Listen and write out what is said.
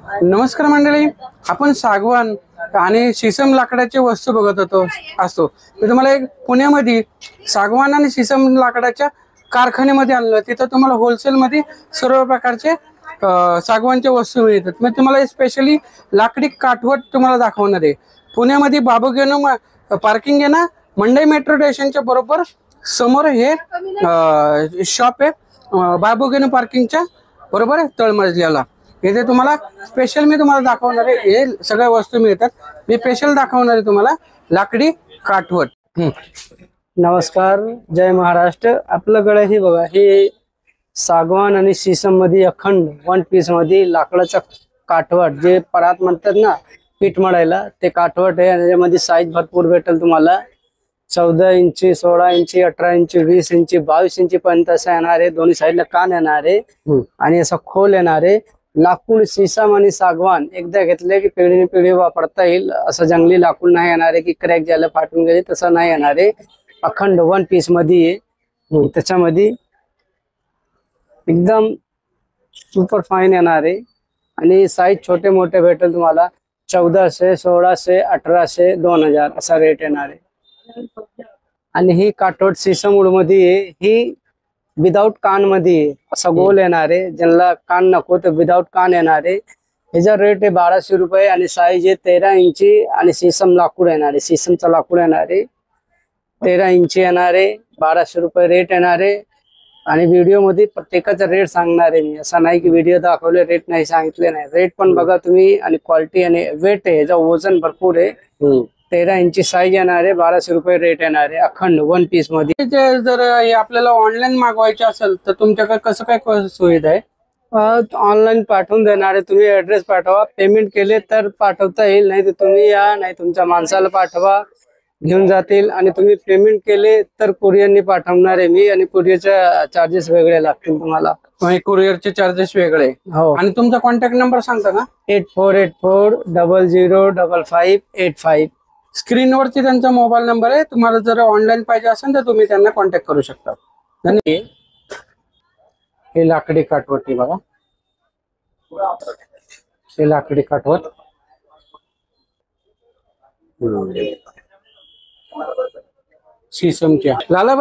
नमस्कार मंडळी, आपण सागवान आणि शीसम लाकडाचे वस्तू बघत असतो। मी तुम्हाला एक पुण्यामध्ये सागवान आणि शीसम लाकडाच्या कारखान्यामध्ये आणलं। तिथं तुम्हाला होलसेल मध्ये सर्व प्रकारचे सागवानच्या वस्तू मिळतात। मी तुम्हाला स्पेशली लाकडी काठवट तुम्हाला दाखवणार आहे। पुण्यामध्ये बाबूगेनू पार्किंग आहे ना, मंडई मेट्रो स्टेशनच्या बरोबर समोर हे शॉप आहे। बाबूगेनू पार्किंगच्या बरोबर तळमजल्याला इथे तुम्हाला स्पेशल मी तुम्हाला दाखवणार आहे। हे सगळ्या वस्तू मिळतात। मी स्पेशल दाखवणार आहे तुम्हाला लाकडी काठवट। नमस्कार, जय महाराष्ट्र। आपल्याकडे हे बघा, हे सागवान आणि शीसम मध्ये अखंड वन पीस मध्ये लाकडाचा काठवट, जे परात म्हणतात ना पीठ मळायला, ते काठवट आहे। आणि यामध्ये साईज भरपूर भेटेल तुम्हाला। 14 इंची, 16 इंची, 18 इंची, 20 इंची, 22 इंची पर्यंत असं येणार आहे। दोन्ही साईडला कान येणार आहे आणि असं खोल येणार आहे। लाकूड शीसम आणि सागवान एकदा घेतले की पिढीने पिढी वापरता येईल। असं जंगली लाकूड नाही येणार आहे की क्रॅक झालं फाटून गेले, तसं नाही येणार आहे। अखंड वन पीस मध्ये आहे। त्याच्यामध्ये एकदम सुपर फाईन येणार आहे आणि साईज छोटे मोठे भेटेल तुम्हाला। 1400, 1600, 1800, 2000 असा रेट येणार आहे। आणि ही काठवट शीसम वूड मध्ये आहे। ही विदाउट कान मध्ये असा गोल येणार आहे। ज्यांना कान नको तर विदाउट कान येणार आहे। ह्याचा रेट आहे 1200 रुपये आणि साईज आहे 13 इंची आणि शीसम लाकूड येणार आहे। शीसमचं लाकूड येणार आहे, 13 इंची येणार आहे। 1200 रुपये रेट येणार आहे। आणि व्हिडिओ मध्ये प्रत्येकाचा रेट सांगणार आहे मी। असं नाही की व्हिडिओ दाखवले रेट नाही सांगितले नाही। रेट पण बघा तुम्ही, आणि क्वालिटी आणि वेट आहे, ह्याचं वजन भरपूर आहे। 13 इंची साईज येणार आहे, 1200 रुपये रेट येणार आहे, अखंड वन पीस मध्ये। जर हे आपल्याला ऑनलाईन मागवायचे असेल तर तुमच्याकडे कसं काय सुविधा आहे? ऑनलाईन पाठवून देणार आहे। तुम्ही ऍड्रेस पाठवा, पेमेंट केले तर पाठवता येईल, नाही तर तुम्ही या, नाही तुमच्या माणसाला पाठवा, घेऊन जातील। आणि तुम्ही पेमेंट केले तर कुरिअरने पाठवणार आहे मी, आणि कुरिअरचे चार्जेस वेगळे लागतील तुम्हाला। कुरिअरचे चार्जेस वेगळे हो। आणि तुमचा कॉन्टॅक्ट नंबर सांगता का? 8484000585। स्क्रीनवरती त्यांचा मोबाईल नंबर आहे। तुम्हाला जर ऑनलाईन पाहिजे असेल तर तुम्ही त्यांना कॉन्टॅक्ट करू शकता। धन्यवाद। हे लाकडी काठवट बघा, हे लाकडी काठवट शीसमच्या लालाबाई